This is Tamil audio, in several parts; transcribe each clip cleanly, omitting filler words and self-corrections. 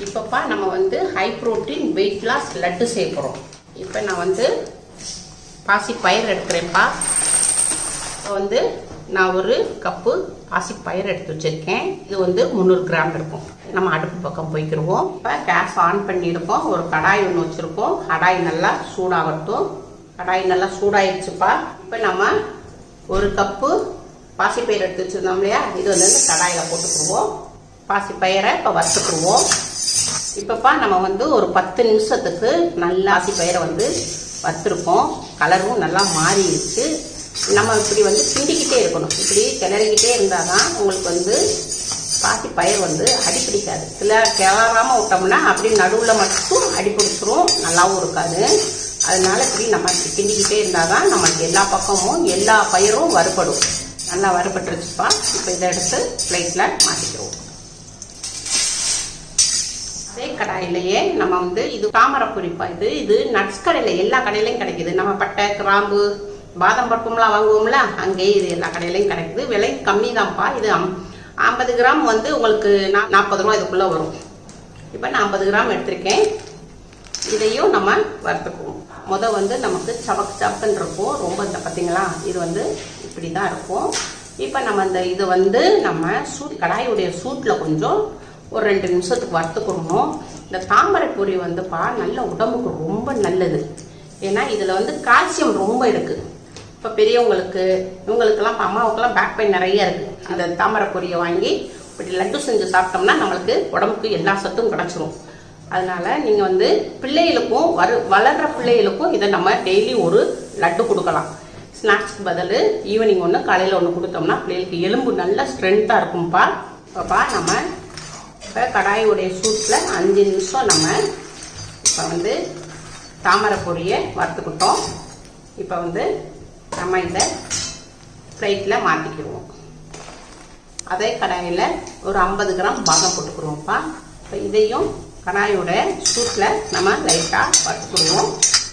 இப்போப்பா நம்ம வந்து high protein weight loss laddu செய்ய போகிறோம். இப்போ நான் வந்து பாசி பயிர் எடுக்கிறேன்ப்பா. இப்போ வந்து நான் ஒரு கப்பு பாசி பயிர் எடுத்து வச்சுருக்கேன். இது வந்து 300 கிராம் இருக்கும். நம்ம அடுப்பு பக்கம் போய்க்கிடுவோம். இப்போ கேஸ் ஆன் பண்ணியிருக்கோம். ஒரு கடாய் ஒன்று வச்சுருக்கோம். கடாய் நல்லா சூடாகட்டும். கடாய் நல்லா சூடாயிடுச்சுப்பா. இப்போ நம்ம ஒரு கப்பு பாசிப்பயிர் எடுத்து வச்சுருந்தோம் இல்லையா, இது வந்து கடாயில் போட்டுக்கிடுவோம். பாசிப்பயிரை இப்போ வறுத்துக்கிடுவோம். இப்போப்பா நம்ம வந்து ஒரு 10 நிமிஷத்துக்கு நல்லா பாசிப்பயிரை வந்து வறுத்துருக்கோம். கலரும் நல்லா மாறிடுச்சு. நம்ம இப்படி வந்து கிண்டிக்கிட்டே இருக்கணும். இப்படி கிளறிக்கிட்டே இருந்தால் தான் உங்களுக்கு வந்து பாசிப்பயிர் வந்து அடிப்பிடிக்காது. கிளறாமல் விட்டோம்னா அப்படி நடுவில் மட்டும் அடிப்பிடிச்சிரும், நல்லாவும் இருக்காது. அதனால இப்படி நம்ம கிண்டிக்கிட்டே இருந்தால் தான் நமக்கு எல்லா பக்கமும் எல்லா பயிரும் வறுபடும். நல்லா வறுபட்டுருச்சுப்பா. இப்போ இதை எடுத்து பிளேட்டில் மாற்றிக்கிறோம். அதே கடாயிலேயே நம்ம வந்து இது தாமரைப்பூரிப்பா. இது நட்ஸ் கடையில் எல்லா கடையிலையும் கிடைக்கிது. நம்ம பட்டை, கிராம்பு, பாதாம் பருப்புலாம் வாங்குவோம்ல, அங்கேயே இது எல்லா கடையிலையும் கிடைக்குது. விலை கம்மி தான்ப்பா. இது 50 கிராம் வந்து உங்களுக்கு 40 ரூபா இதுக்குள்ளே வரும். இப்போ நான் 50 கிராம் எடுத்திருக்கேன். இதையும் நம்ம வறுத்துக்குவோம். வந்து நமக்கு சவக்குன்னு இருக்கும். ரொம்ப பார்த்தீங்களா, இது வந்து இப்படி தான் இருக்கும். இப்போ நம்ம இதை வந்து நம்ம கடாயுடைய சூட்டில் கொஞ்சம் ஒரு 2 நிமிஷத்துக்கு வறுத்துக்கணும். இந்த தாமரைப்பூரி வந்துப்பா நல்ல உடம்புக்கு ரொம்ப நல்லது. ஏன்னா இதில் வந்து கால்சியம் ரொம்ப இருக்குது. இப்போ பெரியவங்களுக்கு இவங்களுக்கெல்லாம் இப்போ அம்மாவுக்கெல்லாம் பேக் பெயின் நிறைய இருக்குது. அந்த தாமரைப்பூரியை வாங்கி இப்படி லட்டு செஞ்சு சாப்பிட்டோம்னா நம்மளுக்கு உடம்புக்கு எல்லா சத்தும் கிடச்சிரும். அதனால நீங்கள் வந்து பிள்ளைகளுக்கும் வளர்கிற பிள்ளைகளுக்கும் இதை நம்ம டெய்லி ஒரு லட்டு கொடுக்கலாம். ஸ்நாக்ஸ்க்கு பதில் ஈவினிங் ஒன்று காலையில் ஒன்று கொடுத்தோம்னா பிள்ளைகளுக்கு எலும்பு நல்லா ஸ்ட்ரென்த்தாக இருக்கும்ப்பா. இப்போப்பா நம்ம இப்போ கடாயுடைய சூட்டில் 5 நிமிஷம் நம்ம இப்போ வந்து தாமரைப்பொரியை வறுத்துக்கிட்டோம். இப்போ வந்து நம்ம இதை பிளேட்டில் மாற்றிக்கிடுவோம். அதே கடாயில் ஒரு 50 கிராம் பாதாம் போட்டுக்கிடுவோம்ப்பா. இப்போ இதையும் கடாயோட சூட்டில் நம்ம லைட்டாக வறுத்துக்கிடுவோம்.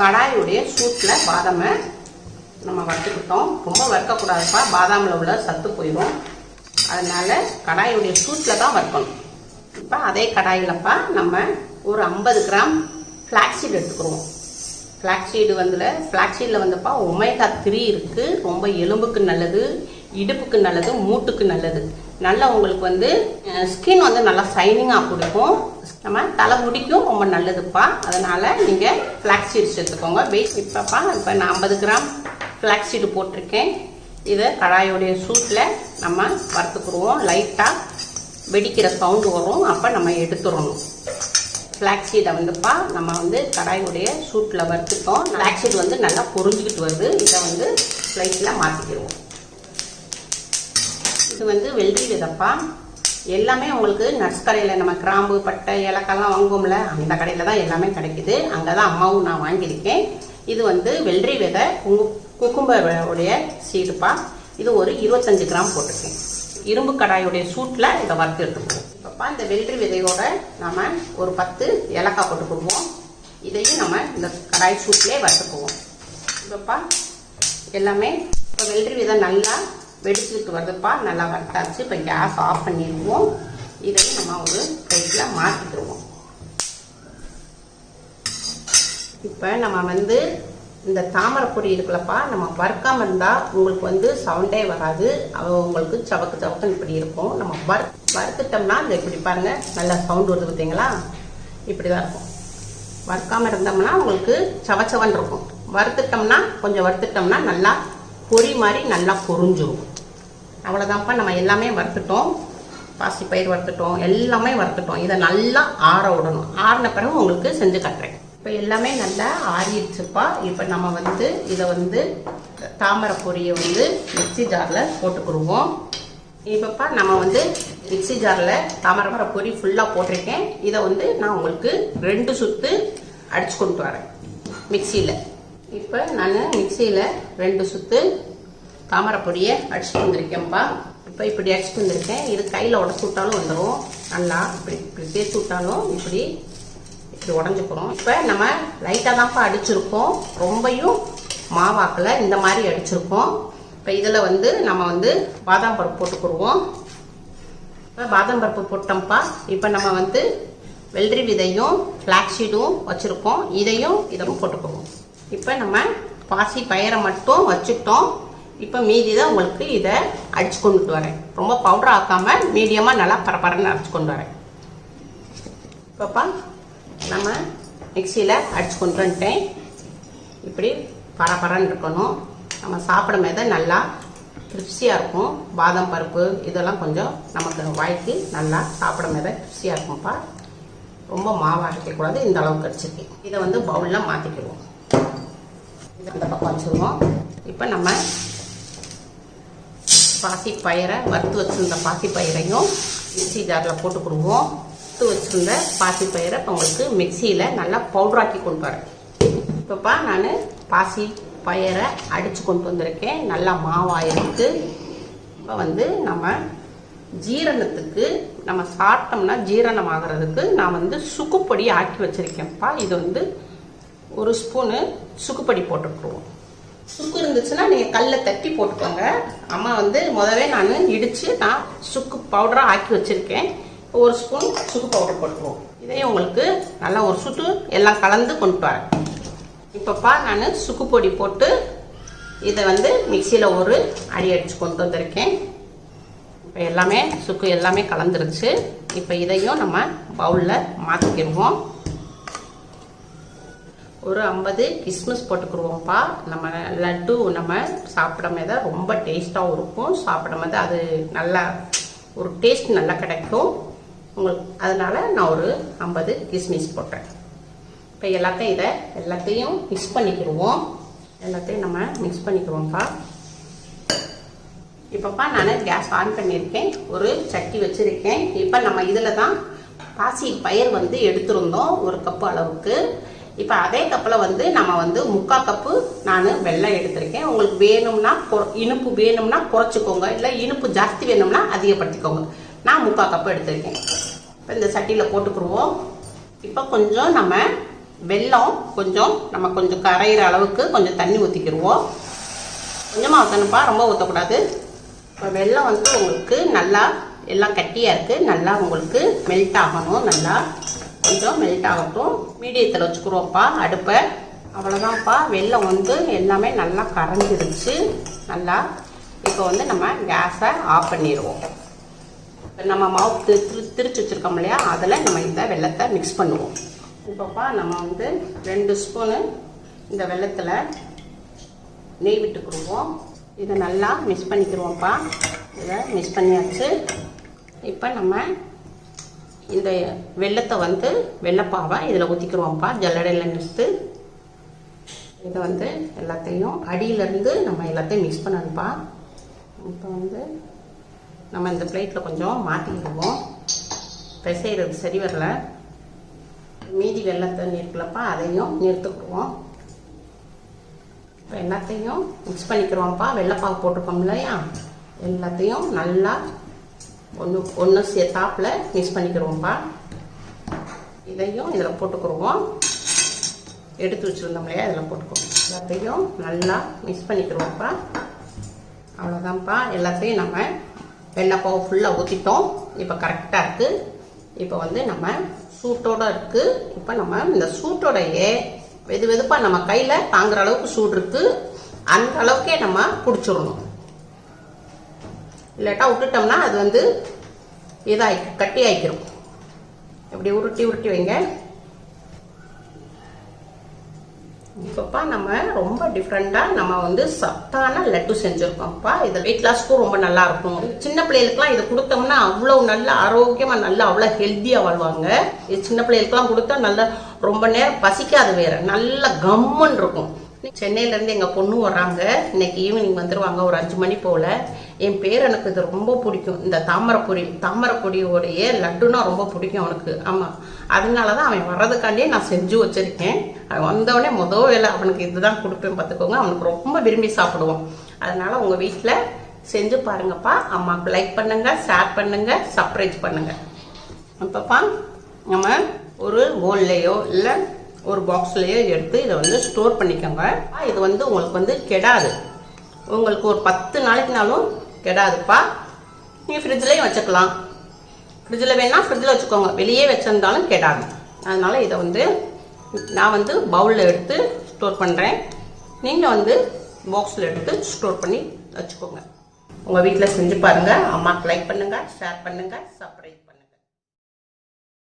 கடாயுடைய சூட்டில் பாதாமை நம்ம வறுத்துக்கிட்டோம். ரொம்ப வறுக்கக்கூடாதுப்பா, பாதாமில் உள்ள சத்து போயிடும். அதனால் கடாயுடைய சூட்டில் தான் வறுக்கணும். இப்போ அதே கடாயிலப்பா நம்ம ஒரு 50 கிராம் ஃப்ளாக்ஸீடு எடுத்துக்கிடுவோம். ஃப்ளாக்ஸீடில் வந்துப்பா ஒமேகா 3 இருக்குது. ரொம்ப எலும்புக்கு நல்லது, இடுப்புக்கு நல்லது, மூட்டுக்கு நல்லது. நல்லா உங்களுக்கு வந்து ஸ்கின் வந்து நல்லா ஷைனிங்காக கொடுக்கும். நம்ம தலைமுடிக்கும் ரொம்ப நல்லதுப்பா. அதனால் நீங்கள் ஃப்ளாக்ஸீடு சேர்த்துக்கோங்க. இப்போ நான் 50 கிராம் ஃப்ளாக்ஸீடு போட்டிருக்கேன். இதை கடாயோடைய சூட்டில் நம்ம வறுத்துக்குருவோம். லைட்டாக வெடிக்கிற சவுண்டு வரும். அப்போ நம்ம எடுத்துடணும். ஃப்ளாக்ஸீடை வந்துப்பா நம்ம வந்து கடாயுடைய சூட்டில் வறுத்துட்டோம். ஃப்ளாக்ஸீடு வந்து நல்லா பொரிஞ்சுக்கிட்டு வருது. இதை வந்து பிளேட்டில் மாற்றிக்கிடுவோம். இது வந்து வெள்ளரி விதைப்பா. எல்லாமே உங்களுக்கு நட்ஸ் கடையில் நம்ம கிராம்பு, பட்டை, ஏலக்காய்லாம் வாங்குவோம்ல, அந்த கடையில் தான் எல்லாமே கிடைக்குது. அங்கே தான் அம்மாவும் நான் வாங்கியிருக்கேன். இது வந்து வெள்ளரி விதை, குக்கும்பருடைய சீடுப்பா. இது ஒரு 25 கிராம் போட்டிருக்கேன். இரும்பு கடாயுடைய சூட்டில் இதை வறுத்து எடுத்துக்குவோம். இப்போப்பா இந்த வெள்ளரி விதையோட நம்ம ஒரு 10 ஏலக்காய் போட்டுக்குவோம். இதையும் நம்ம இந்த கடாய் சூட்லேயே வறுத்துக்குவோம். இப்போப்பா எல்லாமே இப்போ வெள்ளரி விதை நல்லா வெடிச்சுக்கிட்டு வருதுப்பா. நல்லா வறுத்தாச்சு. இப்போ கேஸ் ஆஃப் பண்ணிடுவோம். இதையும் நம்ம ஒரு பிளேட்டில் மாற்றிக்கிடுவோம். இப்போ நம்ம வந்து இந்த தாமரைப்பொரி இருக்குல்லப்பா, நம்ம வறுக்காமல் இருந்தால் உங்களுக்கு வந்து சவுண்டே வராது. உங்களுக்கு சவக்குன்னு இப்படி இருக்கும். நம்ம வறுத்துட்டோம்னா இந்த இப்படி பாருங்கள், நல்லா சவுண்டு வருது பார்த்தீங்களா, இப்படி தான் இருக்கும். வறுக்காமல் இருந்தோம்னா உங்களுக்கு சவச்சவன் இருக்கும். கொஞ்சம் வறுத்துட்டோம்னா நல்லா பொரி மாதிரி நல்லா பொரிஞ்சிடும். அவ்வளோதான்ப்பா. நம்ம எல்லாமே வறுத்துட்டோம். பாசிப்பயிர் வறுத்துட்டோம், எல்லாமே வறுத்துட்டோம். இதை நல்லா ஆற விடணும். ஆறின பிறகு உங்களுக்கு செஞ்சு காட்டுறேன். இப்போ எல்லாமே நல்லா ஆறிடுச்சுப்பா. இப்போ நம்ம வந்து இதை வந்து தாமரைப்பொரியை வந்து மிக்சி ஜாரில் போட்டுக்கிடுவோம். இப்போப்பா நம்ம வந்து மிக்சி ஜாரில் தாமரைப்பொரி ஃபுல்லாக போட்டிருக்கேன். இதை வந்து நான் உங்களுக்கு 2 சுற்று அடிச்சு கொண்டு வரேன் மிக்சியில். இப்போ நான் மிக்சியில் 2 சுற்று தாமரைப்பொரியை அடிச்சுட்டு வந்திருக்கேன்ப்பா. இப்போ இப்படி அடிச்சுட்டு வந்திருக்கேன். இது கையில் உடச்சு விட்டாலும் வந்துடும். நல்லா இப்படி சேர்த்து விட்டாலும் இப்படி உடஞ்சுக்கிறோம். இப்போ நம்ம லைட்டாக தான்ப்பா அடிச்சிருக்கோம். ரொம்பையும் மாவாக்கில் இந்த மாதிரி அடிச்சிருக்கோம். இப்போ இதில் வந்து நம்ம வந்து பாதாம் பருப்பு போட்டுக்கிடுவோம். இப்போ பாதாம் பருப்பு போட்டோம்ப்பா. இப்போ நம்ம வந்து வெள்ளரி விதையும் ஃப்ளாக்ஸீடும் வச்சுருக்கோம். இதையும் போட்டுக்குவோம். இப்போ நம்ம பாசி பயிரை மட்டும் வச்சுட்டோம். இப்போ மீதி தான் உங்களுக்கு இதை அடிச்சு கொண்டுட்டு வரேன். ரொம்ப பவுடர் ஆக்காமல் மீடியமாக நல்லா பரபரன்னு அரைச்சி கொண்டு வரேன். இப்போப்பா நம்ம மிக்சியில் அடிச்சு கொண்டு வந்துட்டேன். இப்படி பரபரன்னு இருக்கணும். நம்ம சாப்பிடும் போது நல்லா கிரிப்ஸியாக இருக்கும். பாதாம் பருப்பு இதெல்லாம் கொஞ்சம் நமக்கு வாய்க்கு நல்லா சாப்பிடும் போது கிரிப்ஸியாக இருக்கும்ப்பா. ரொம்ப மாவாக அரைக்கக்கூடாது. இந்த அளவுக்கு அடிச்சிருக்கேன். இதை வந்து பவுலில் மாற்றிக்கிடுவோம். இதை இந்த பக்கம் வச்சுருவோம். இப்போ நம்ம பாசி பயிரை வறுத்து வச்சுருந்த பாசி பயிரையும் மிக்சி ஜாரில் போட்டுக்கிடுவோம். வறுத்து வச்சுருந்த பாசி பயிரை இப்போ உங்களுக்கு மிக்சியில் நல்லா பவுடராக்கி கொண்டு வரேன். இப்போப்பா நான் பாசி பயிரை அடித்து கொண்டு வந்திருக்கேன். நல்லா மாவாயிருக்கு. இப்போ வந்து நம்ம ஜீரணத்துக்கு நம்ம சாப்பிட்டோம்னா ஜீரணம் ஆகிறதுக்கு நான் வந்து சுக்குப்பொடி ஆக்கி வச்சுருக்கேன்ப்பா. இது வந்து 1 ஸ்பூனு சுக்குப்பொடி போட்டுக்குருவோம். சுக்கு இருந்துச்சுன்னா நீங்கள் கல்லை தட்டி போட்டுக்கோங்க. அம்மா வந்து முதவே நான் இடித்து நான் சுக்கு பவுடராக ஆக்கி வச்சுருக்கேன். 1 ஸ்பூன் சுக்கு பவுடர் போட்டுக்குவோம். இதையும் உங்களுக்கு நல்லா ஒரு சுட்டு எல்லாம் கலந்து கொண்டு வரேன். இப்போப்பா நான் சுக்கு பொடி போட்டு இதை வந்து மிக்சியில் ஒரு அடி அடித்து கொண்டு வந்திருக்கேன். இப்போ எல்லாமே சுக்கு எல்லாமே கலந்துருச்சு. இப்போ இதையும் நம்ம பவுலில் மாற்றிக்கிடுவோம். ஒரு 50 கிஸ்மிஸ் போட்டுக்கிடுவோம்ப்பா. நம்ம லட்டு நம்ம சாப்பிடும் போது ரொம்ப டேஸ்ட்டாகவும் இருக்கும். சாப்பிடும் போது அது நல்லா ஒரு டேஸ்ட் நல்லா கிடைக்கும் உங்களுக்கு. அதனால் நான் ஒரு 50 கிஸ்மிஸ் போட்டேன். இப்போ எல்லாத்தையும் மிக்ஸ் பண்ணிக்கிடுவோம். எல்லாத்தையும் நம்ம மிக்ஸ் பண்ணிக்கிறோம்ப்பா. இப்போப்பா நான் கேஸ் ஆன் பண்ணியிருக்கேன். ஒரு சட்டி வச்சுருக்கேன். இப்போ நம்ம இதில் தான் பாசி பயிர் வந்து எடுத்துருந்தோம் 1 கப்பு அளவுக்கு. இப்போ அதே கப்பில் வந்து நம்ம வந்து 3/4 கப்பு நான் வெல்லம் எடுத்திருக்கேன். உங்களுக்கு வேணும்னா இனிப்பு வேணும்னா குறைச்சிக்கோங்க, இல்லை இனிப்பு ஜாஸ்தி வேணும்னா அதிகப்படுத்திக்கோங்க. நான் 3/4 கப்பு எடுத்திருக்கேன். இப்போ இந்த சட்டியில் போட்டுக்கிடுவோம். இப்போ கொஞ்சம் நம்ம வெல்லம் கொஞ்சம் கரையிற அளவுக்கு கொஞ்சம் தண்ணி ஊற்றிக்கிடுவோம். கொஞ்சமாக ஊற்றணும்ப்பா, ரொம்ப ஊற்றக்கூடாது. இப்போ வெல்லம் வந்து உங்களுக்கு நல்லா எல்லாம் கட்டியாக இருக்குது. நல்லா உங்களுக்கு மெல்ட் ஆகணும். நல்லா கொஞ்சம் மெல்ட் ஆகட்டும். மீடியத்தில் வச்சுக்கிறோம்ப்பா அடுப்பை. அவ்வளோதான்ப்பா. வெல்லம் வந்து எல்லாமே நல்லா கரைஞ்சிருச்சு நல்லா. இப்போ வந்து நம்ம கேஸை ஆஃப் பண்ணிடுவோம். இப்போ நம்ம மாவு திரிச்சு வச்சுருக்கோம் இல்லையா, அதில் நம்ம இந்த வெல்லத்தை மிக்ஸ் பண்ணுவோம். இப்போப்பா நம்ம வந்து 2 ஸ்பூனு இந்த வெல்லத்தில் நெய் விட்டுக்கிடுவோம். இதை நல்லா மிக்ஸ் பண்ணிக்கிடுவோம்ப்பா. இதை மிக்ஸ் பண்ணியாச்சு. இப்போ நம்ம இந்த வெல்லத்தை வந்து வெள்ளைப்பாவை இதில் ஊற்றிக்கிடுவோம்ப்பா. ஜல்லடையில் நிறுத்து. இதை வந்து எல்லாத்தையும் அடியிலேருந்து நம்ம எல்லாத்தையும் மிக்ஸ் பண்ணணும்ப்பா. இப்போ வந்து நம்ம இந்த பிளேட்டில் கொஞ்சம் மாற்றிக்கிடுவோம். பிசைகிறது சரி வரல. மீதி வெல்லத்தை இருக்குல்லப்பா, அதையும் நிறுத்துக்கிடுவோம். இப்போ எல்லாத்தையும் மிக்ஸ் பண்ணிக்கிறோம்ப்பா. வெள்ளைப்பாவு போட்டிருக்கோம் இல்லையா, எல்லாத்தையும் நல்லா ஒன்று சேர்த்தாப்பில் மிக்ஸ் பண்ணிக்கிறோம்ப்பா. இதையும் இதில் போட்டுக்கிடுவோம். எடுத்து வச்சுருந்தோம் இல்லையா, இதில் போட்டுக்குவோம். எல்லாத்தையும் நல்லா மிக்ஸ் பண்ணிக்கிறோம்ப்பா. அவ்வளோதான்ப்பா. எல்லாத்தையும் நம்ம வெள்ளைப்பாவு ஃபுல்லாக ஊற்றிட்டோம். இப்போ கரெக்டாக இருக்குது. இப்போ வந்து நம்ம சூட்டோடு இருக்குது. இப்போ நம்ம இந்த சூட்டோடையே வெதுப்பாக நம்ம கையில் தாங்குற அளவுக்கு சூடு இருக்குது. அந்த அளவுக்கே நம்ம பிடிச்சிடணும். இல்லாட்டா விட்டுட்டோம்னா அது வந்து கட்டி ஆகிக்கிறோம். இப்படி உருட்டி வைங்க. இப்போப்பா நம்ம ரொம்ப டிஃப்ரெண்டாக நம்ம வந்து சத்தான லட்டு செஞ்சுருக்கோம்ப்பா. இது வெயிட் லாஸ்க்கும் ரொம்ப நல்லா இருக்கும். சின்ன பிள்ளைகளுக்குலாம் இதை கொடுத்தோம்னா அவ்வளோ நல்ல ஆரோக்கியமாக நல்லா அவ்வளோ ஹெல்த்தியாக வாழ்வாங்க. இது சின்ன பிள்ளைகளுக்குலாம் கொடுத்தா நல்லா ரொம்ப நேரம் பசிக்காது, வேற நல்ல கம்முன்னு இருக்கும். சென்னையிலேருந்து எங்கள் பொண்ணு வர்றாங்க. இன்னைக்கு ஈவினிங் வந்துடுவாங்க ஒரு 5 மணி போல். என் பேர் எனக்கு இது ரொம்ப பிடிக்கும். இந்த தாமரைப்பொடியோடைய லட்டுனா ரொம்ப பிடிக்கும் அவனுக்கு. ஆமாம், அதனால தான் அவன் வர்றதுக்காண்டியே நான் செஞ்சு வச்சுருக்கேன். அவன் வந்தவொடனே வேலை அவனுக்கு இதுதான் கொடுப்பேன் பார்த்துக்கோங்க. அவனுக்கு ரொம்ப விரும்பி சாப்பிடுவான். அதனால் உங்கள் வீட்டில் செஞ்சு பாருங்கப்பா. அம்மாவுக்கு லைக் பண்ணுங்கள், ஷேர் பண்ணுங்கள், சப்ஸ்கிரைப் பண்ணுங்கள். அப்பப்பா நம்ம ஒரு பவுல்லையோ இல்லை ஒரு பாக்ஸ்லையோ எடுத்து இதை வந்து ஸ்டோர் பண்ணிக்கோங்க. இது வந்து உங்களுக்கு வந்து கெடாது. உங்களுக்கு ஒரு 10 நாளைக்குனாலும் கெடாதுப்பா. நீங்கள் ஃப்ரிட்ஜ்லேயும் வச்சுக்கலாம். ஃப்ரிட்ஜில் வேணால் ஃப்ரிட்ஜில் வச்சுக்கோங்க, வெளியே வச்சிருந்தாலும் கெடாது. அதனால் இதை வந்து நான் வந்து பவுலில் எடுத்து ஸ்டோர் பண்ணுறேன். நீங்கள் வந்து பாக்ஸில் எடுத்து ஸ்டோர் பண்ணி வச்சுக்கோங்க. உங்கள் வீட்டில் செஞ்சு பாருங்கள். அம்மாவுக்கு லைக் பண்ணுங்கள், ஷேர் பண்ணுங்கள், சப்ஸ்கிரைப்